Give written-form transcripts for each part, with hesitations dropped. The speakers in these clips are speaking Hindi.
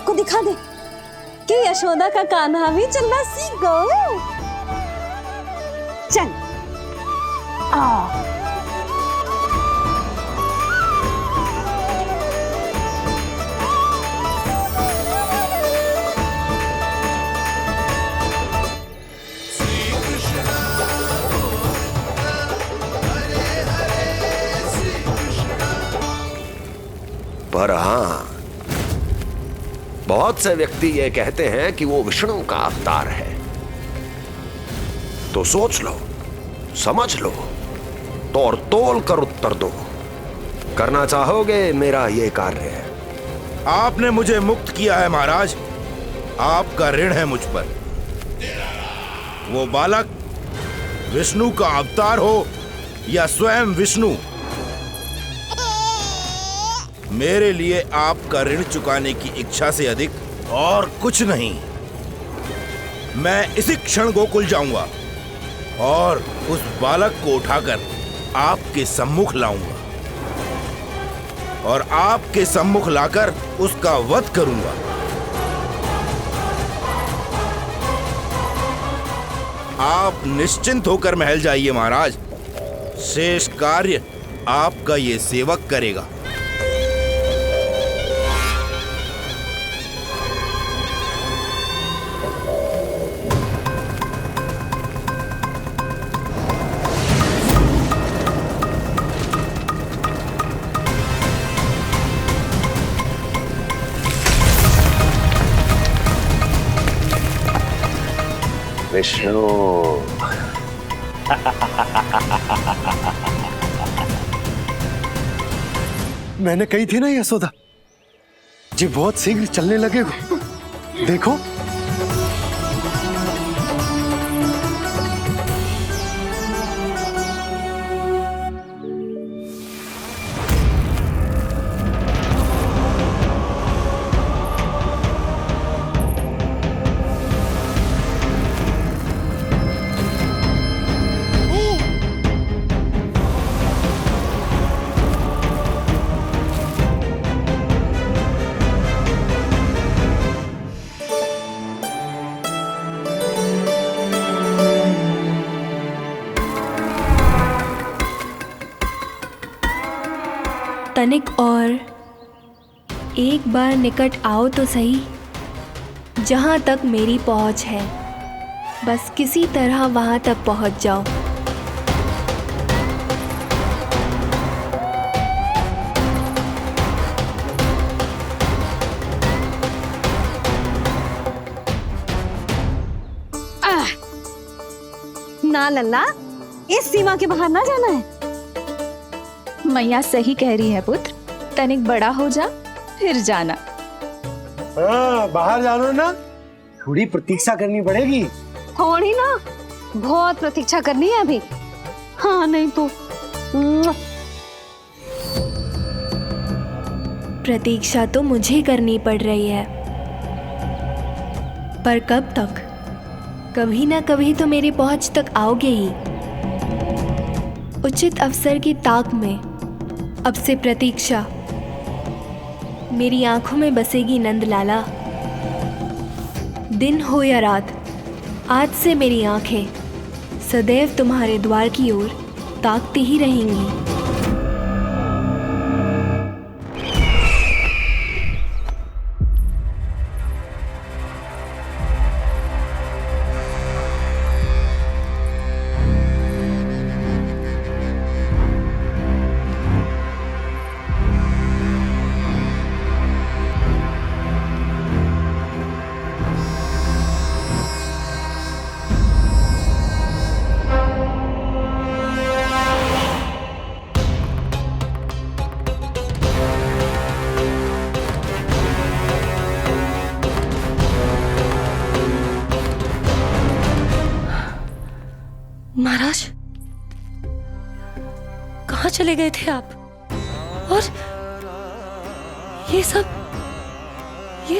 सबको दिखा दे कि यशोदा का कान्हा भी चलना सीख गो। चल आ पर हाँ, बहुत से व्यक्ति ये कहते हैं कि वो विष्णु का अवतार है। तो सोच लो, समझ लो, तोड़ तोल कर उत्तर दो। करना चाहोगे मेरा ये कार्य? आपने मुझे मुक्त किया है महाराज, आपका ऋण है मुझ पर। वो बालक विष्णु का अवतार हो या स्वयं विष्णु, मेरे लिए आपका ऋण चुकाने की इच्छा से अधिक और कुछ नहीं। मैं इसी क्षण गोकुल जाऊंगा और उस बालक को उठाकर आपके सम्मुख लाऊंगा और आपके सम्मुख लाकर उसका वध करूंगा। आप निश्चिंत होकर महल जाइए महाराज, शेष कार्य आपका ये सेवक करेगा। विष्णु मैंने कही थी ना यशोदा जी, बहुत शीघ्र चलने लगे। देखो तनिक और एक बार निकट आओ तो सही, जहाँ तक मेरी पहुँच है। बस किसी तरह वहाँ तक पहुँच जाओ। ना लल्ला, इस सीमा के बाहर ना जाना है। मैया सही कह रही है पुत्र, तनिक बड़ा हो जा फिर जाना। हाँ, बाहर जानो ना, थोड़ी प्रतीक्षा करनी पड़ेगी। थोड़ी ना, बहुत प्रतीक्षा करनी है अभी। हाँ नहीं तो प्रतीक्षा तो मुझे करनी पड़ रही है, पर कब तक? कभी ना कभी तो मेरी पहुंच तक आओगे ही। उचित अवसर की ताक में अब से प्रतीक्षा मेरी आंखों में बसेगी नंदलाला। दिन हो या रात, आज से मेरी आंखें सदैव तुम्हारे द्वार की ओर ताकती ही रहेंगी। महाराज, कहाँ चले गए थे आप? और ये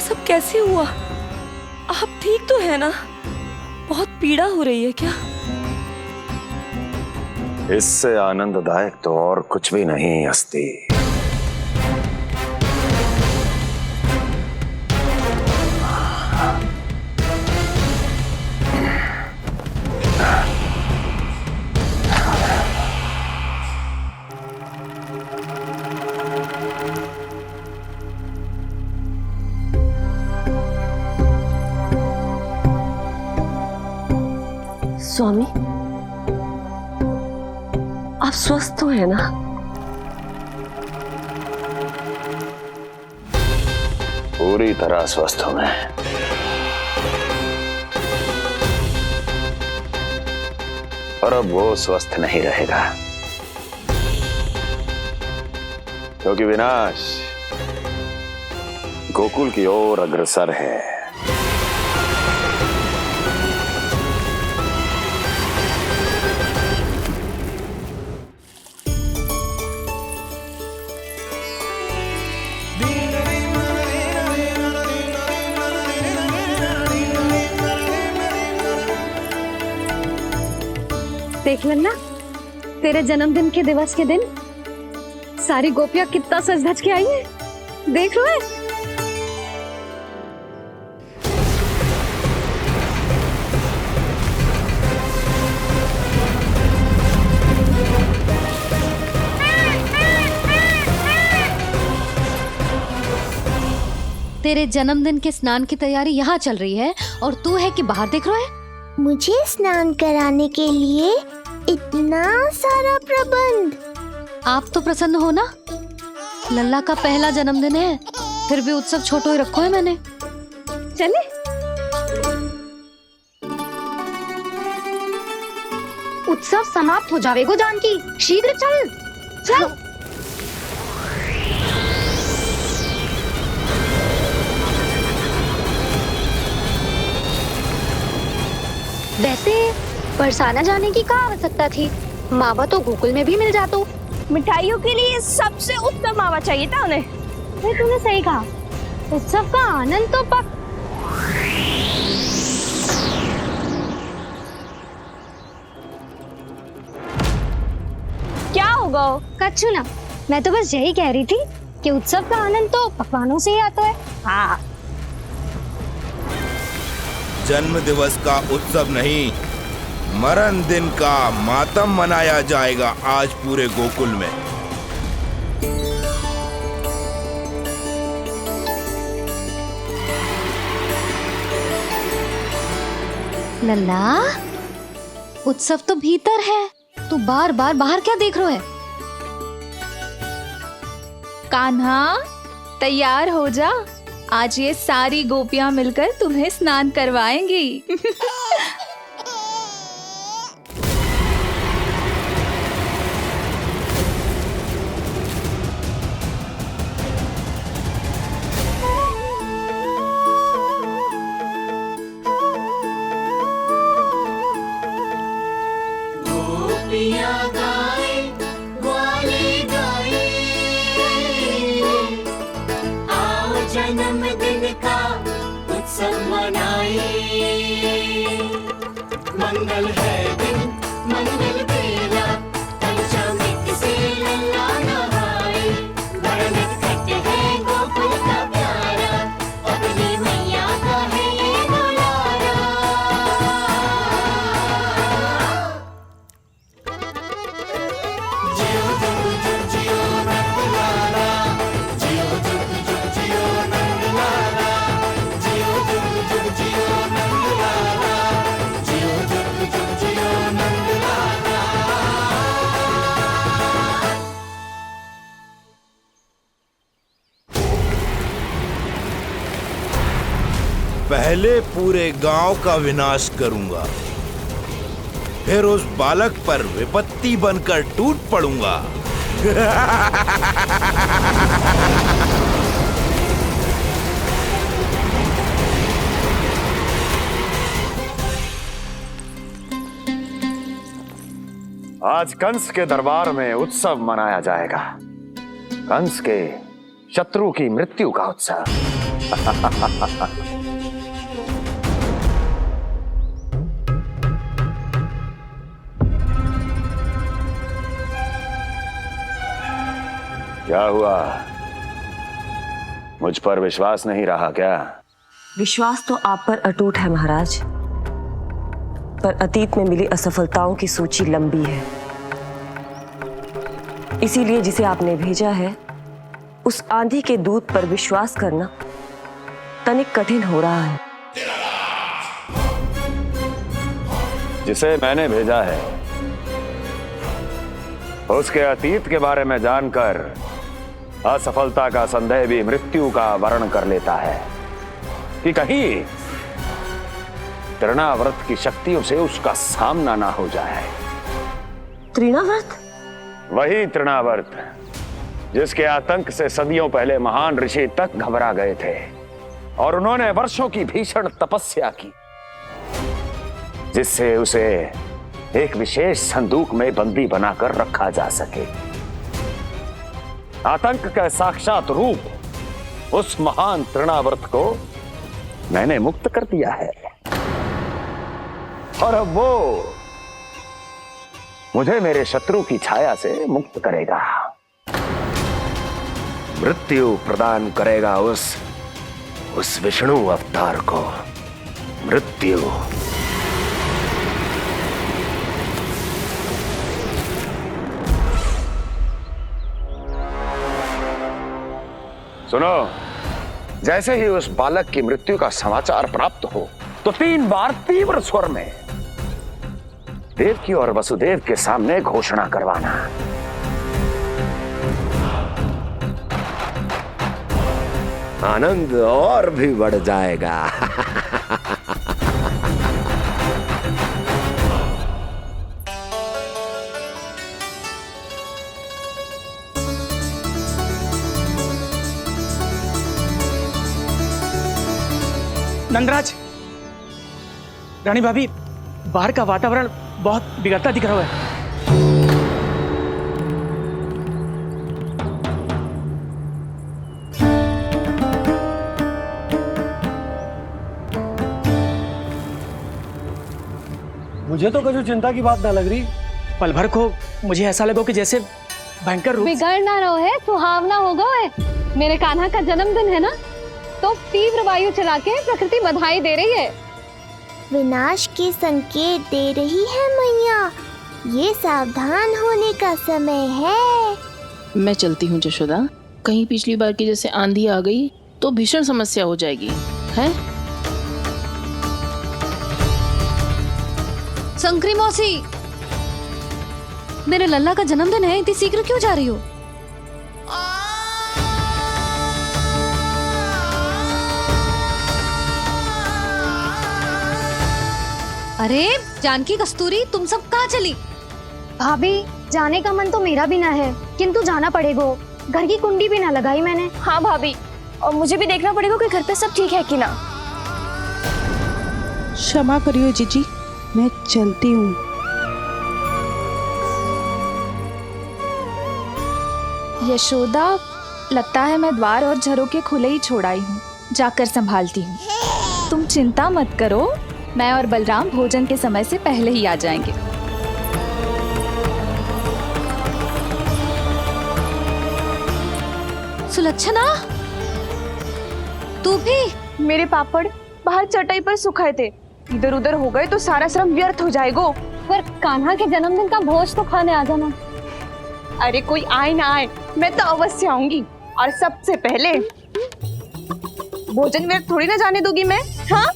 सब कैसे हुआ? आप ठीक तो है ना? बहुत पीड़ा हो रही है क्या? इससे आनंददायक तो और कुछ भी नहीं हस्ती। स्वामी, आप स्वस्थ तो है ना? पूरी तरह स्वस्थ हूं मैं। और अब वो स्वस्थ नहीं रहेगा, क्योंकि विनाश गोकुल की ओर अग्रसर है। देख लेना, तेरे जन्मदिन के दिवस के दिन सारी गोपियां कितना सज धज के आई है। देख लो है। तेरे जन्मदिन के स्नान की तैयारी यहाँ चल रही है और तू है कि बाहर देख रहा है। मुझे स्नान कराने के लिए इतना सारा प्रबंध। आप तो प्रसन्न हो ना? लल्ला का पहला जन्मदिन है, फिर भी उत्सव छोटो ही रखो है मैंने। चले उत्सव समाप्त हो जाएगा जानकी, शीघ्र चल चल। वैसे बरसाना जाने की क्या आवश्यकता थी? मावा तो गोकुल में भी मिल जातो। मिठाइयों के लिए सबसे उत्तम मावा चाहिए था उन्हें। तूने सही कहा, उत्सव का आनंद तो पक। क्या होगा? कच्छू ना, मैं तो बस यही कह रही थी कि उत्सव का आनंद तो पकवानों से ही आता है। हाँ, जन्म दिवस का उत्सव नहीं, मरण दिन का मातम मनाया जाएगा आज पूरे गोकुल में। लल्ला, उत्सव तो भीतर है, तू बार बार बाहर क्या देख रहा है? कान्हा तैयार हो जा, आज ये सारी गोपियां मिलकर तुम्हें स्नान करवाएंगी। जन्मदिन का उत्सव मनाए, मंगल है दिन मंगल बेला, पंचामृत से लल्ला नहाए, बड़ा नटखट है गोकुल का प्यारा, अपनी मैया का है ये दुलारा। जियो जुग जुग जियो नंदलाला, जियो जुग जुग जियो नंदलाला, जियो जुग जुग जियो नंदलाला, जियो जुग जुग जियो नंदलाला। पहले पूरे गांव का विनाश करूंगा, फिर उस बालक पर विपत्ति बनकर टूट पड़ूंगा। आज कंस के दरबार में उत्सव मनाया जाएगा, कंस के शत्रु की मृत्यु का उत्सव। क्या हुआ, मुझ पर विश्वास नहीं रहा क्या? विश्वास तो आप पर अटूट है महाराज, पर अतीत में मिली असफलताओं की सूची लंबी है। इसीलिए जिसे आपने भेजा है उस आंधी के दूत पर विश्वास करना तनिक कठिन हो रहा है। जिसे मैंने भेजा है उसके अतीत के बारे में जानकर असफलता का संदेह भी मृत्यु का वर्ण कर लेता है कि कहीं तृणाव्रत की शक्तियों से उसका सामना ना हो जाए। तृणाव्रत? वही तृणाव्रत जिसके आतंक से सदियों पहले महान ऋषि तक घबरा गए थे और उन्होंने वर्षों की भीषण तपस्या की जिससे उसे एक विशेष संदूक में बंदी बनाकर रखा जा सके। आतंक का साक्षात रूप उस महान तृणाव्रत को मैंने मुक्त कर दिया है और अब वो मुझे मेरे शत्रु की छाया से मुक्त करेगा, मृत्यु प्रदान करेगा उस विष्णु अवतार को मृत्यु। सुनो, जैसे ही उस बालक की मृत्यु का समाचार प्राप्त हो तो 3 बार तीव्र स्वर में देवकी और वसुदेव के सामने घोषणा करवाना। आनंद और भी बढ़ जाएगा। नंदराज, रानी भाभी, बाहर का वातावरण बहुत बिगड़ता दिख रहा है। मुझे तो कभी चिंता की बात ना लग रही। पल भर को मुझे ऐसा लगो कि जैसे भयंकर रूप। बिगड़ ना रहो है, सुहावना होगा है। मेरे कान्हा का जन्मदिन है ना, तो तीव्र वायु चला के प्रकृति बधाई दे रही है। विनाश के संकेत दे रही है मैया, ये सावधान होने का समय है। मैं चलती हूँ जशोदा, कहीं पिछली बार की जैसे आंधी आ गई तो भीषण समस्या हो जाएगी, है? शंकरी मौसी, मेरे लल्ला का जन्मदिन है, इतनी शीघ्र क्यों जा रही हो? अरे जानकी, कस्तूरी, तुम सब कहाँ चली? भाभी, जाने का मन तो मेरा भी ना है, किंतु जाना पड़ेगा। घर की कुंडी भी ना लगाई मैंने। हाँ भाभी, और मुझे भी देखना पड़ेगा कि घर पे सब ठीक है कि ना। क्षमा करियो जीजी, मैं चलती हूँ। यशोदा, लगता है मैं द्वार और झरोके खुले ही छोड़ आई हूँ, जाकर संभालती हूँ। तुम चिंता मत करो, मैं और बलराम भोजन के समय से पहले ही आ जाएंगे। सुलक्षणा, तू भी? मेरे पापड़ बाहर चटाई पर सुखाए थे, इधर उधर हो गए तो सारा श्रम व्यर्थ हो जाएगा। पर कान्हा के जन्मदिन का भोज तो खाने आ जाना। अरे कोई आए ना आए, मैं तो अवश्य आऊंगी, और सबसे पहले भोजन व्यर्थ थोड़ी ना जाने दूंगी मैं। हाँ,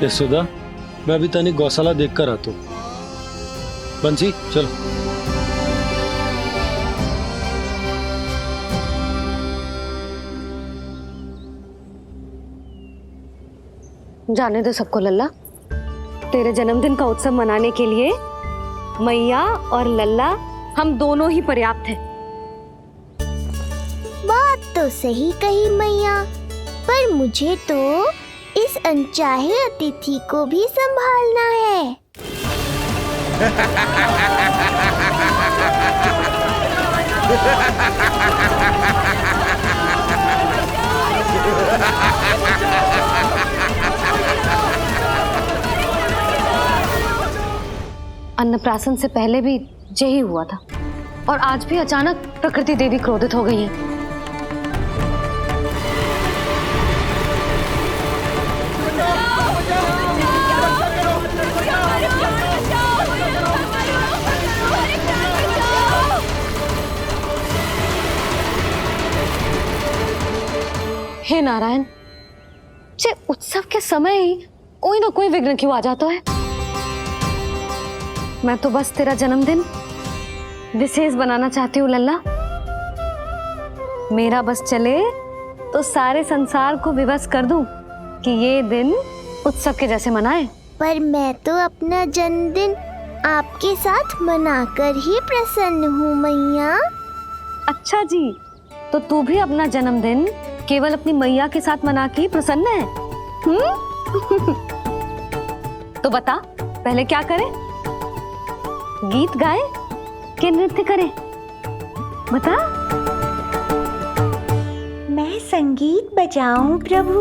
यशोदा, मैं अभी तनिक गौशाला देख कर आता हूँ। बंसी, चलो। जाने दो सबको लल्ला, तेरे जन्मदिन का उत्सव मनाने के लिए मैया और लल्ला हम दोनों ही पर्याप्त हैं। बात तो सही कही मैया, पर मुझे तो इस अनचाहे अतिथि को भी संभालना है। अन्नप्राशन से पहले भी यही हुआ था, और आज भी अचानक प्रकृति देवी क्रोधित हो गई है। हे नारायण, जे उत्सव के समय ही कोई ना कोई विघ्न क्यों आ जाता है। मैं तो बस तेरा जन्मदिन विशेष बनाना चाहती हूँ लल्ला। मेरा बस चले तो सारे संसार को विवश कर दूं कि ये दिन उत्सव के जैसे मनाए। पर मैं तो अपना जन्मदिन आपके साथ मनाकर ही प्रसन्न हूँ मैया। अच्छा जी, तो तू भी अपना जन्मदिन केवल अपनी मैया के साथ मना के ही प्रसन्न है? तो बता, पहले क्या करें? गीत गाए कि नृत्य करें? बता। मैं संगीत बजाऊं प्रभु?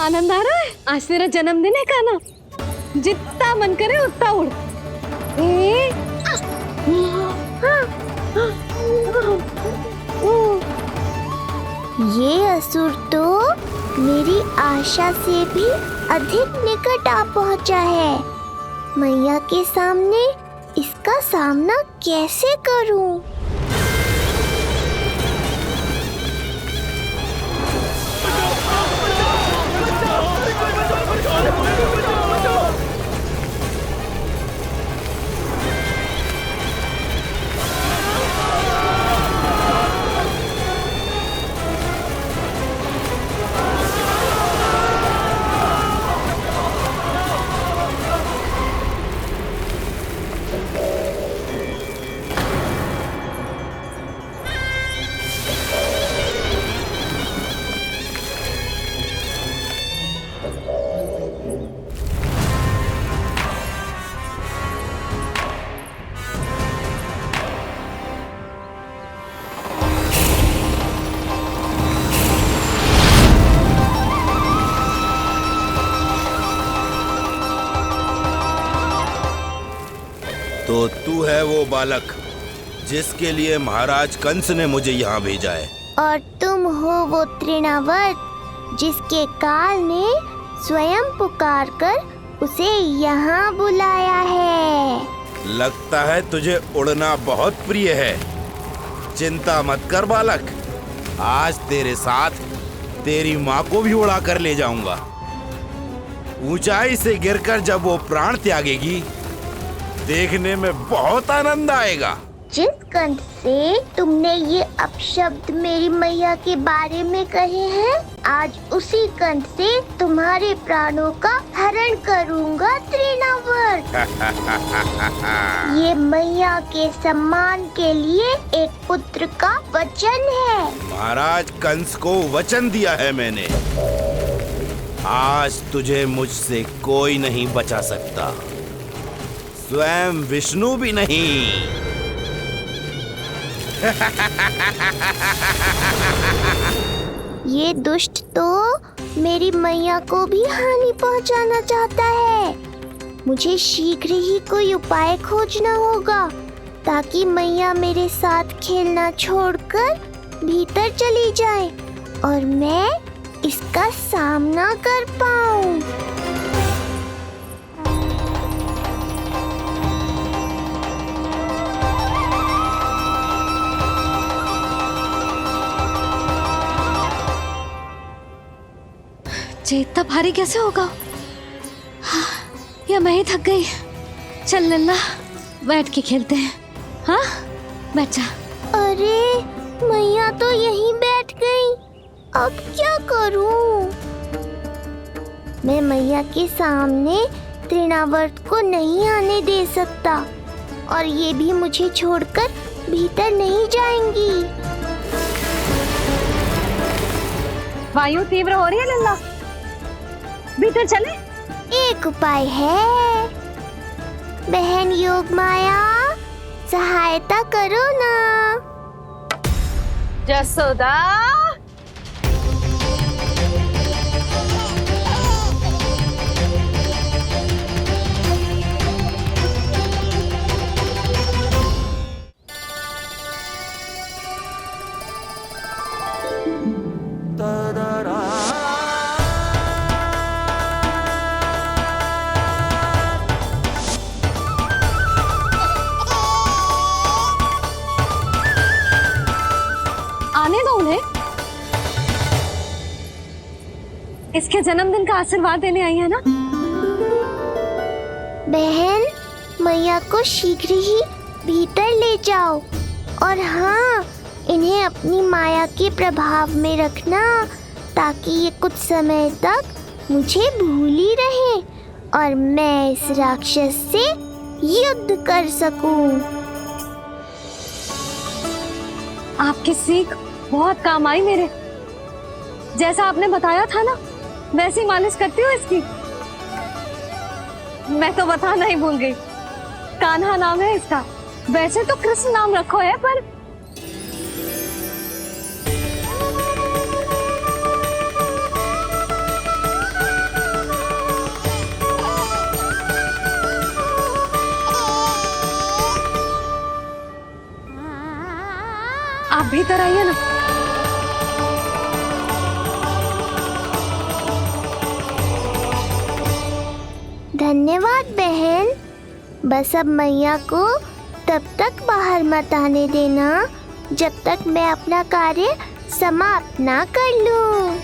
आनंद आ रहा है? आज तेरा जन्मदिन है कान्हा, जितना मन करे उतना उड़। ये असुर तो मेरी आशा से भी अधिक निकट आ पहुंचा है। मैया के सामने इसका सामना कैसे करूं? तो तू है वो बालक जिसके लिए महाराज कंस ने मुझे यहाँ भेजा है। और तुम हो वो तृणावर्त जिसके काल ने स्वयं पुकारकर उसे यहाँ बुलाया है। लगता है तुझे उड़ना बहुत प्रिय है। चिंता मत कर बालक, आज तेरे साथ तेरी माँ को भी उड़ा कर ले जाऊंगा। ऊंचाई से गिरकर जब वो प्राण त्यागेगी, देखने में बहुत आनंद आएगा। जिस कंठ से तुमने ये अपशब्द मेरी मैया के बारे में कहे हैं, आज उसी कंठ से तुम्हारे प्राणों का हरण करूंगा तृणावर्त। ये मैया के सम्मान के लिए एक पुत्र का वचन है। महाराज कंस को वचन दिया है मैंने। आज तुझे मुझसे कोई नहीं बचा सकता, स्वयं विष्णु भी नहीं। ये दुष्ट तो मेरी मैया को भी हानि पहुंचाना चाहता है। मुझे शीघ्र ही कोई उपाय खोजना होगा ताकि मैया मेरे साथ खेलना छोड़कर भीतर चली जाए और मैं इसका सामना कर पाऊं। इतना भारी कैसे होगा? हाँ, या मैं ही थक गई। चल लल्ला, बैठ के खेलते हैं। हाँ, बैठ जा। अरे मैया तो यहीं बैठ गई, अब क्या करूं? मैं मैया के सामने तृणावर्त को नहीं आने दे सकता और ये भी मुझे छोड़कर भीतर नहीं जाएंगी। वायु तीव्र हो रही है लल्ला, भीतर चले। एक उपाय है, बहन योग माया, सहायता करो ना। जसोदा, da da da इसके जन्मदिन का आशीर्वाद देने आई है ना? बहन, मैया को शीघ्र ही भीतर ले जाओ और हाँ, इन्हें अपनी माया के प्रभाव में रखना ताकि ये कुछ समय तक मुझे भूली रहे और मैं इस राक्षस से युद्ध कर सकूं। आपकी सीख बहुत काम आई मेरे। जैसा आपने बताया था ना, वैसी मालिश करती हूँ इसकी। मैं तो बताना ही भूल गई, कान्हा नाम है इसका। वैसे तो कृष्ण नाम रखो है, पर आप भीतर आइए ना। धन्यवाद बहन। बस अब मैया को तब तक बाहर मत आने देना जब तक मैं अपना कार्य समाप्त ना कर लूं।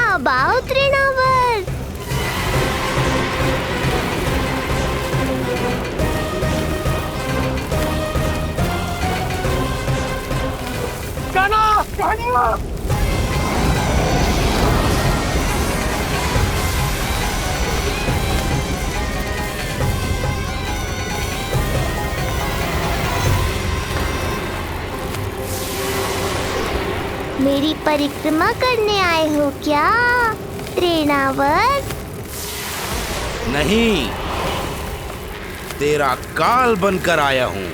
अब आओ तृणावर। मेरी परिक्रमा करने आए हो क्या तृणावर? नहीं, तेरा काल बनकर आया हूँ।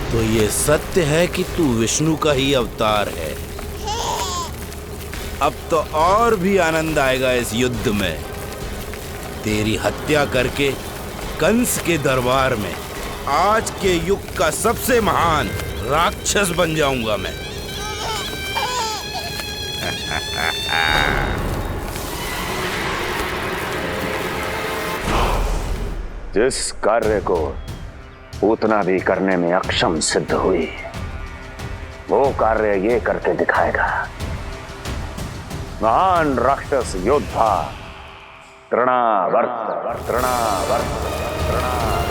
तो ये सत्य है कि तू विष्णु का ही अवतार है। अब तो और भी आनंद आएगा इस युद्ध में। तेरी हत्या करके कंस के दरबार में आज के युग का सबसे महान राक्षस बन जाऊंगा मैं। जिस कार्य को उतना भी करने में अक्षम सिद्ध हुई, वो कार्य ये करके दिखाएगा। महान राक्षस योद्धा तृणावर्त, तृणावर्त, तृणावर्त।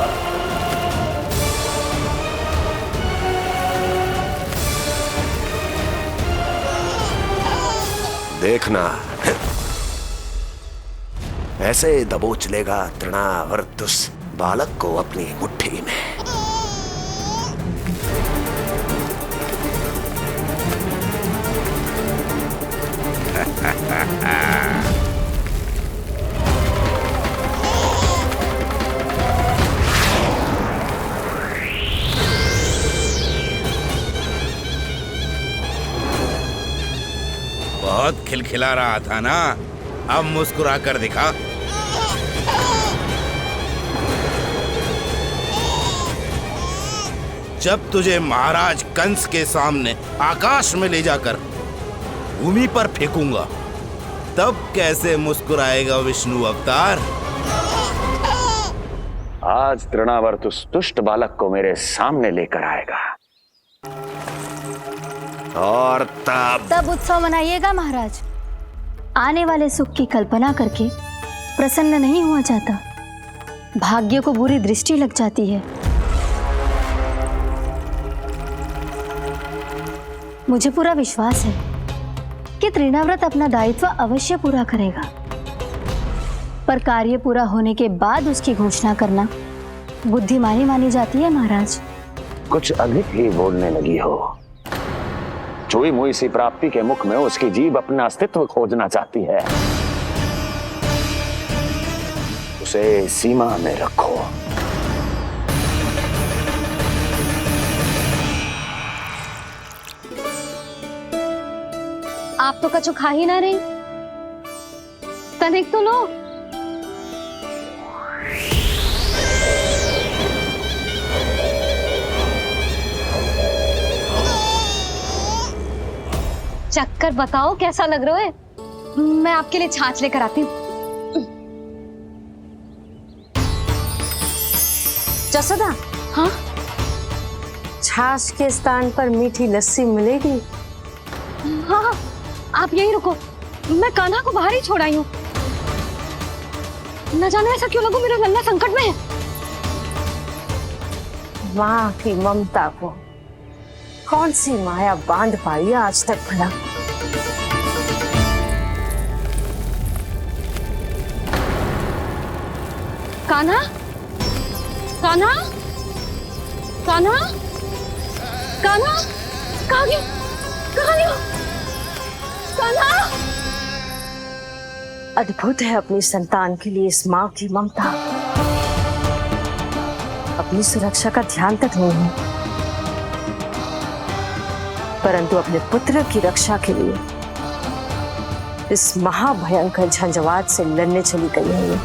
देखना, ऐसे दबोच लेगा तृणावर्त उस बालक को अपनी मुट्ठी में। बहुत खिलखिला रहा था ना, अब मुस्कुरा कर दिखा। जब तुझे महाराज कंस के सामने आकाश में ले जाकर भूमि पर फेंकूंगा, तब कैसे मुस्कुराएगा विष्णु अवतार? आज तृणावर्त उस दुष्ट बालक को मेरे सामने लेकर आएगा और तब उत्सव मनाइएगा महाराज। आने वाले सुख की कल्पना करके प्रसन्न नहीं हुआ जाता, भाग्य को बुरी दृष्टि लग जाती है। मुझे पूरा विश्वास है कि तृणाव्रत अपना दायित्व अवश्य पूरा करेगा, पर कार्य पूरा होने के बाद उसकी घोषणा करना बुद्धिमानी मानी जाती है महाराज। कुछ अधिक ही बोलने लगी हो। चुई मुई सी प्राप्ति के मुख में उसकी जीभ अपना अस्तित्व खोजना चाहती है। उसे सीमा में रखो। आप तो कछु खा ही ना रही, तनिक तो लो। चक्कर बताओ कैसा लग रहा है? मैं आपके लिए छाछ लेकर आती हूँ। जसोदा, हाँ, छाछ के स्थान पर मीठी लस्सी मिलेगी। हाँ हाँ, आप यही रुको, मैं कान्हा को बाहर ही छोड़ आई हूँ। न जाने ऐसा क्यों लगो मेरा लल्ला संकट में है। माँ की ममता को कौन सी माया बांध पाई है आज तक भला? कान्हा, कान्हा, कान्हा, कान्हा, कहाँ गया? कहाँ गया? कान्हा! अद्भुत है अपनी संतान के लिए इस माँ की ममता। अपनी सुरक्षा का ध्यान तक नहीं है, परंतु अपने पुत्र की रक्षा के लिए इस महाभयंकर झंझावात से लड़ने चली गई है।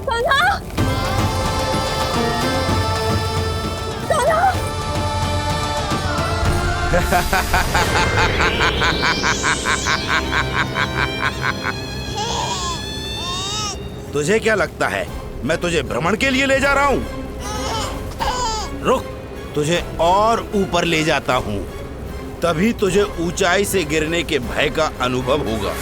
कान्हा! कान्हा! तुझे क्या लगता है मैं तुझे भ्रमण के लिए ले जा रहा हूँ? रुक, तुझे और ऊपर ले जाता हूँ, तभी तुझे ऊंचाई से गिरने के भय का अनुभव होगा।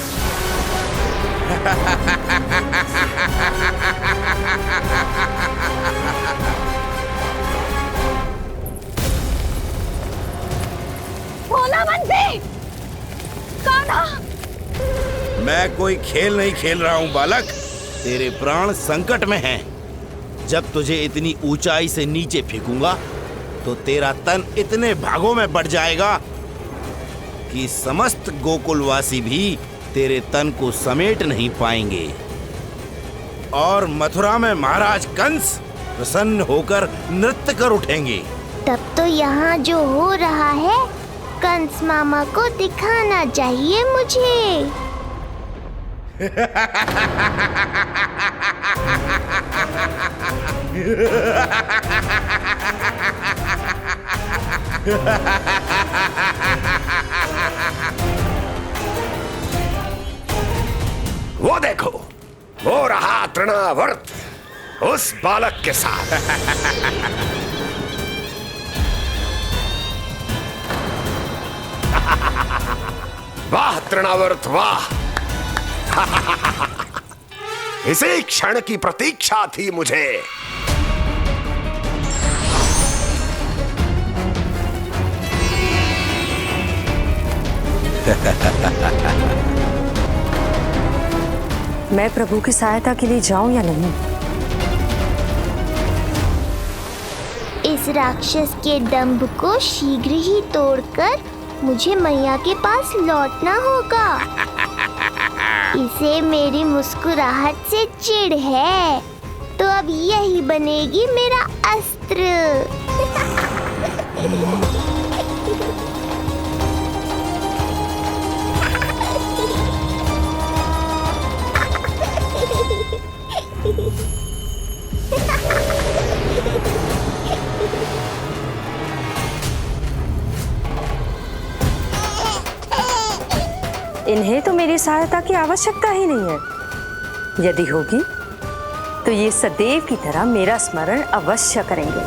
भोला बंसी! कान्हा! मैं कोई खेल नहीं खेल रहा हूँ बालक, तेरे प्राण संकट में हैं। जब तुझे इतनी ऊंचाई से नीचे फेंकूंगा तो तेरा तन इतने भागों में बढ़ जाएगा कि समस्त गोकुलवासी भी तेरे तन को समेट नहीं पाएंगे और मथुरा में महाराज कंस प्रसन्न होकर नृत्य कर उठेंगे। तब तो यहाँ जो हो रहा है कंस मामा को दिखाना चाहिए मुझे। वो देखो, वो रहा तृणावर्त उस बालक के साथ। वाह तृणावर्त वाह! इसी क्षण की प्रतीक्षा थी मुझे। मैं प्रभु की सहायता के लिए जाऊं या नहीं? इस राक्षस के दंभ को शीघ्र ही तोड़कर मुझे मैया के पास लौटना होगा। इसे मेरी मुस्कुराहट से चिढ़ है, तो अब यही बनेगी मेरा अस्त्र। इन्हें तो मेरी सहायता की आवश्यकता ही नहीं है। यदि होगी तो ये सदैव की तरह मेरा स्मरण अवश्य करेंगे।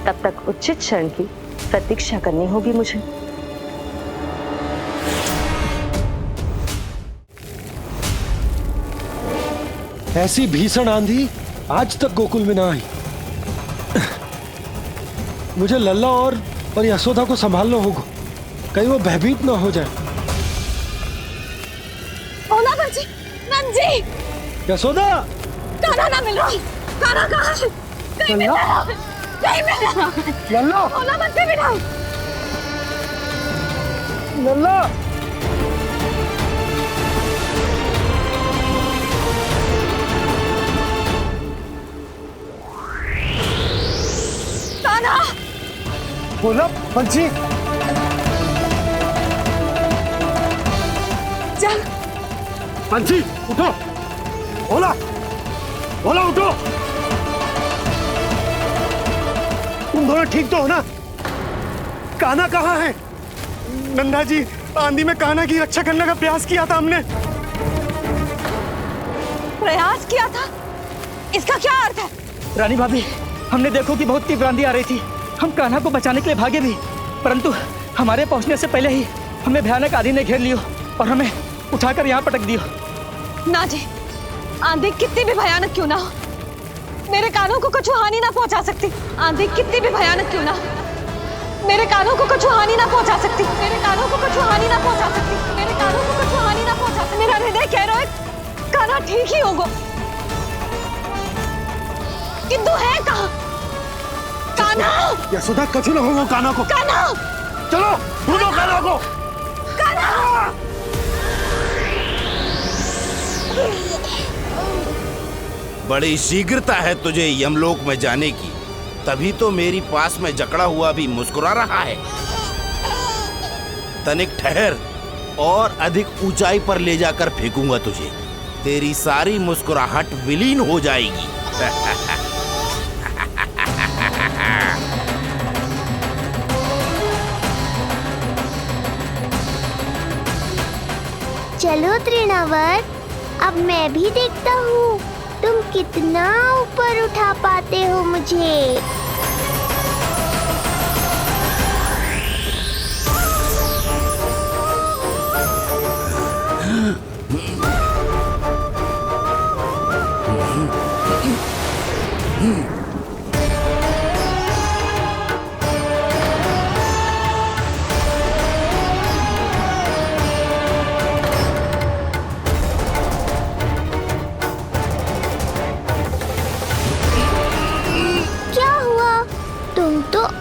तब तक उचित क्षण की प्रतीक्षा करनी होगी मुझे। ऐसी भीषण आंधी आज तक गोकुल में ना आई। मुझे लल्ला और यशोदा को संभालना होगा, कहीं वो भयभीत ना हो जाए। भोला बंसी! नंजी! यशोदा! कान्हा ना मिल रहा। कान्हा कहाँ है? कहीं मिल रहा है। कहीं मिल रहा है। लल्ला! भोला बंसी मिला। लल्ला! बोला बंसी। चल बंसी उठो। बोला बोला उठो। तुम दोनों ठीक तो हो ना? कान्हा कहाँ है? नंदा जी, आंधी में कान्हा की रक्षा करने का प्रयास किया था हमने। प्रयास किया था? इसका क्या अर्थ है? रानी भाभी, हमने देखो कि बहुत तीव्र आंधी आ रही थी। हम कान्हा को बचाने के लिए भागे भी, परंतु हमारे पहुंचने से पहले ही हमें भयानक आंधी ने घेर लियो और हमें उठाकर यहाँ पटक दियो। ना जी, आंधी कितनी भी भयानक क्यों ना हो, मेरे कानों को कुछ हानि ना पहुंचा सकती। आंधी कितनी भी भयानक क्यों ना हो, मेरे कानों को कुछ हानि ना पहुंचा सकती। मेरे कानों को कुछ हानि ना पहुंचा सकती। मेरे कानों को कुछ हानि ना पहुंचा सकती। मेरा हृदय कह रहा है कान्हा ठीक ही होगा, किंतु है कहाँ कान्हा? यशोदा, कछु न होगा कान्हा को। कान्हा, चलो ढूंढो कान्हा को। कान्हा! बड़ी शीघ्रता है तुझे यमलोक में जाने की, तभी तो मेरी पास में जकड़ा हुआ भी मुस्कुरा रहा है। तनिक ठहर, और अधिक ऊंचाई पर ले जाकर फेंकूंगा तुझे। तेरी सारी मुस्कुराहट विलीन हो जाएगी। चलो तृणावर्त, अब मैं भी देखता हूँ तुम कितना ऊपर उठा पाते हो मुझे।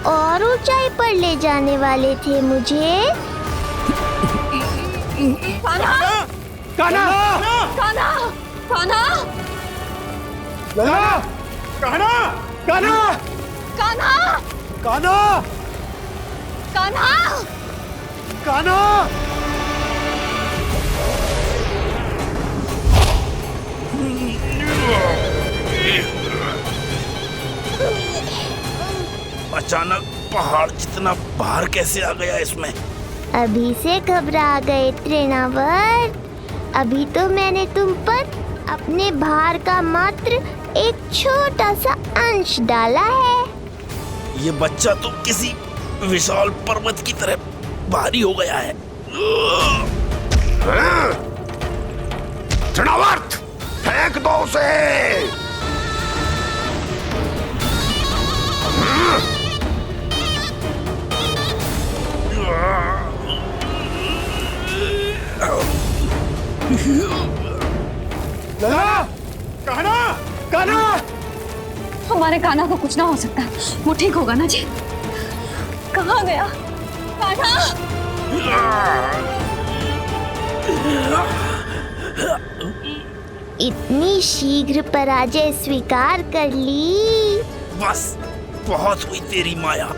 और ऊंचाई पर ले जाने वाले थे मुझे। कान्हा! कान्हा! कान्हा! कान्हा! लला! कान्हा! कान्हा! कान्हा! कान्हा! कान्हा! कान्हा! अचानक पहाड़ जितना भार कैसे आ गया इसमें? अभी से घबरा गए तृणावर्त। अभी तो मैंने तुम पर अपने भार का मात्र एक छोटा सा अंश डाला है। ये बच्चा तो किसी विशाल पर्वत की तरह भारी हो गया है। तृणावर्त, फेंक दो उसे। लला! कान्हा! कान्हा! हमारे कान्हा को कुछ ना हो सकता, वो ठीक होगा ना जी। कहाँ गया कान्हा? इतनी शीघ्र पराजय स्वीकार कर ली। बस बहुत हुई तेरी माया।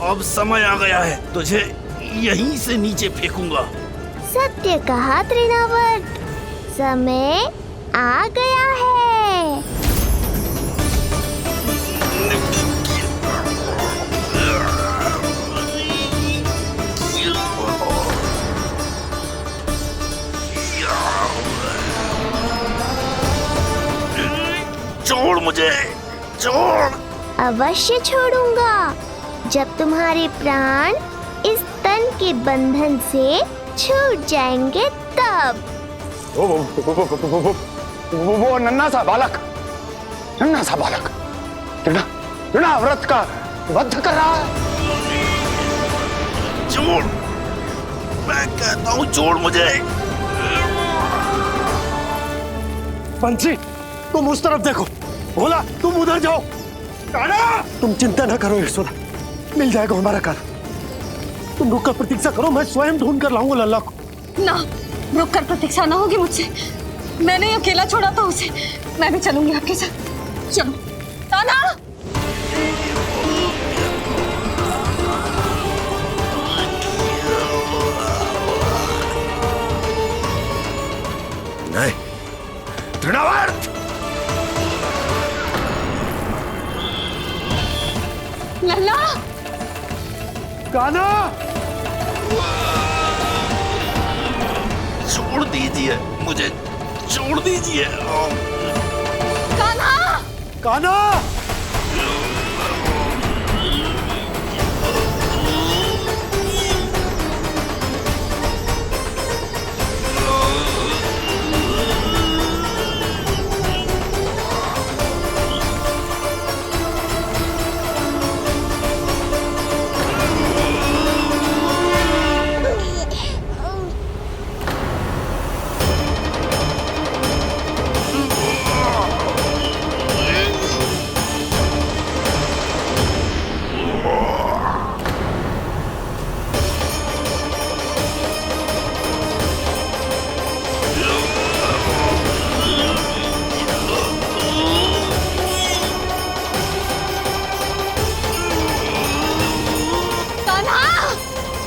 अब समय आ गया है, तुझे यहीं से नीचे फेंकूंगा। सत्य कहा तृणावर्त, समय आ गया है। छोड़ मुझे, छोड़। अवश्य छोड़ूंगा, जब तुम्हारे प्राण इस तन के बंधन से छूट जाएंगे तब। वो नन्हा सा बालक तृणाव्रत का वध कर रहा है। छोड़, मैं कहता हूँ छोड़ मुझे। बंसी, तुम उस तरफ देखो। भोला, तुम उधर जाओ। कान्हा! तुम चिंता न करो यशोदा, मिल जाएगा हमारा कान्हा। तुम रुक कर प्रतीक्षा करो, मैं स्वयं ढूंढ कर लाऊंगा लल्ला को। ना, रुक कर प्रतीक्षा ना होगी मुझसे। मैंने अकेला छोड़ा था उसे, मैं भी चलूंगी आपके साथ। चलो कान्हा! नहीं, तृणावर्त! लल्ला! कान्हा! छोड़ दीजिए मुझे, छोड़ दीजिए। कान्हा! कान्हा!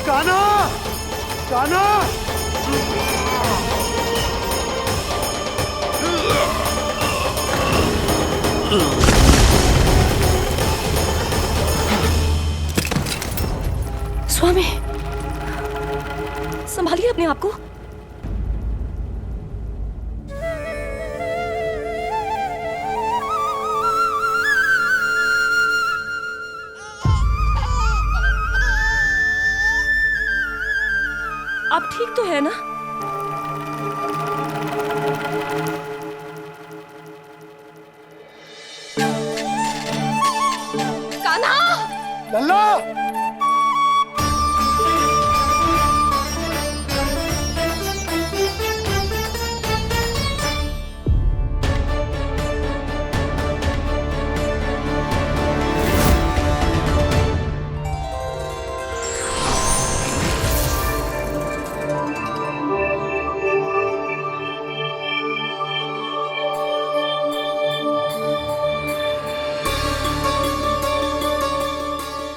कान्हा! कान्हा! स्वामी, संभालिए अपने आप को। आप ठीक तो है ना? कान्हा! लल्ला!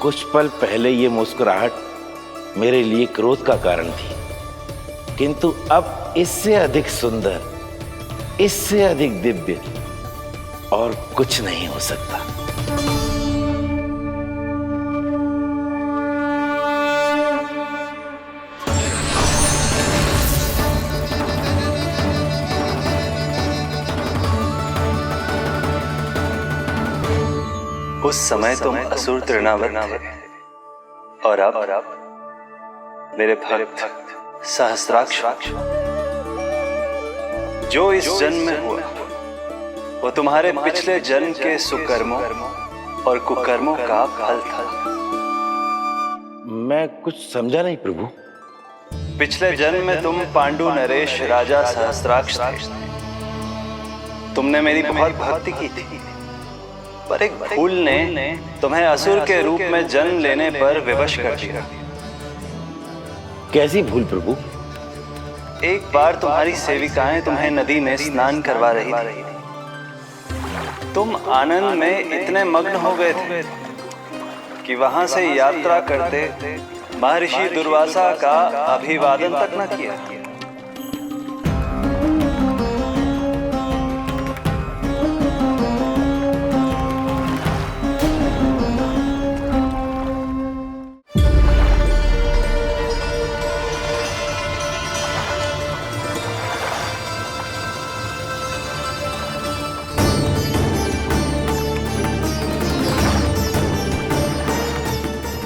कुछ पल पहले ये मुस्कुराहट मेरे लिए क्रोध का कारण थी, किंतु अब इससे अधिक सुंदर, इससे अधिक दिव्य और कुछ नहीं हो सकता। उस समय तुम असुर तृणावर्त थे और अब मेरे भक्त सहस्राक्ष। जो इस जन्म में हुआ वो तुम्हारे पिछले जन्म के सुकर्मों और कुकर्मों का फल था। मैं कुछ समझा नहीं प्रभु। पिछले जन्म में तुम पांडु नरेश राजा सहस्राक्ष थे। तुमने मेरी बहुत भक्ति की थी, पर एक भूल ने तुम्हें असुर के रूप में जन्म लेने पर विवश कर दिया। कैसी भूल प्रभु? एक बार तुम्हारी सेविकाएं तुम्हें नदी में स्नान करवा रही थी। तुम आनंद में इतने मग्न हो गए थे कि वहां से यात्रा करते महर्षि दुर्वासा का अभिवादन तक न किया।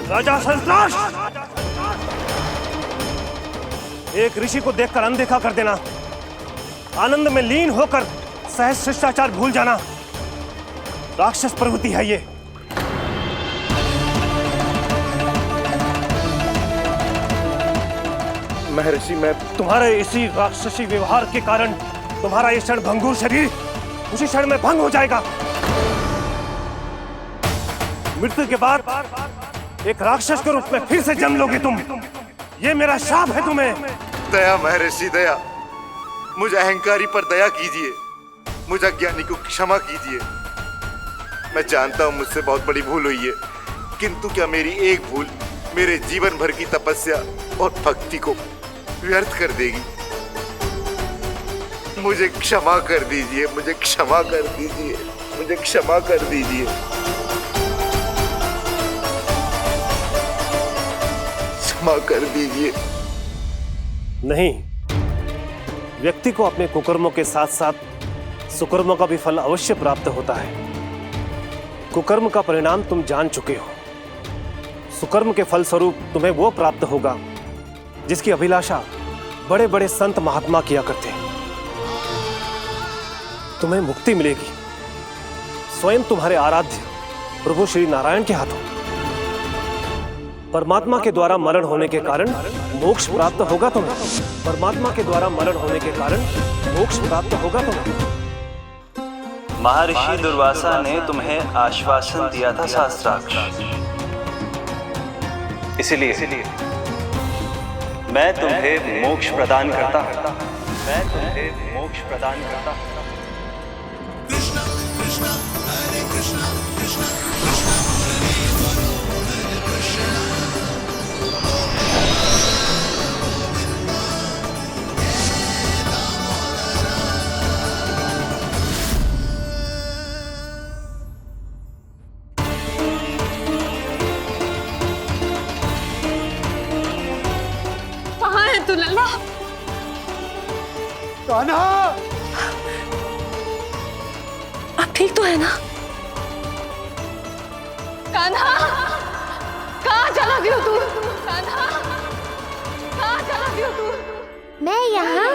राजा सहस्त्राक्ष, एक ऋषि को देखकर अनदेखा कर देना, आनंद में लीन होकर सहज शिष्टाचार भूल जाना, राक्षस प्रवृत्ति है ये। महर्षि, मैं तुम्हारे इसी राक्षसी व्यवहार के कारण तुम्हारा ये क्षण भंगुर शरीर उसी क्षण में भंग हो जाएगा। मृत्यु के बाद एक राक्षस के रूप में फिर से जन्म लोगे तुम। ये मेरा शाप है तुम्हें। दया महर्षि, दया। मुझे अहंकारी पर दया कीजिए, मुझे अज्ञानी को क्षमा कीजिए। मैं जानता हूँ मुझसे बहुत बड़ी भूल हुई है, किंतु क्या मेरी एक भूल मेरे जीवन भर की तपस्या और भक्ति को व्यर्थ कर देगी? मुझे क्षमा कर दीजिए, मुझे क्षमा कर दीजिए, मुझे क्षमा कर दीजिए। क्षमा कर दीजिए। नहीं, व्यक्ति को अपने कुकर्मों के साथ साथ सुकर्मों का भी फल अवश्य प्राप्त होता है। कुकर्म का परिणाम तुम जान चुके हो। सुकर्म के फल स्वरूप तुम्हें वो प्राप्त होगा जिसकी अभिलाषा बड़े बड़े संत महात्मा किया करते हैं। तुम्हें मुक्ति मिलेगी स्वयं तुम्हारे आराध्य प्रभु श्री नारायण के हाथों। परमात्मा के द्वारा मरण होने के कारण मोक्ष प्राप्त होगा तुम्हें। परमात्मा के द्वारा मरण होने के कारण मोक्ष प्राप्त होगा तुम्हें। महर्षि दुर्वासा ने तुम्हें आश्वासन दिया था शास्त्राक्ष, इसलिए मैं तुम्हें मोक्ष प्रदान करता हूं। मैं तुम्हें मोक्ष प्रदान करता हूं। कहाँ है तू लल्ला? कान्हा, आप ठीक तो है ना? कान्हा, कहाँ चला गया तू? कान्हा, कहाँ चला गया तू? मैं यहाँ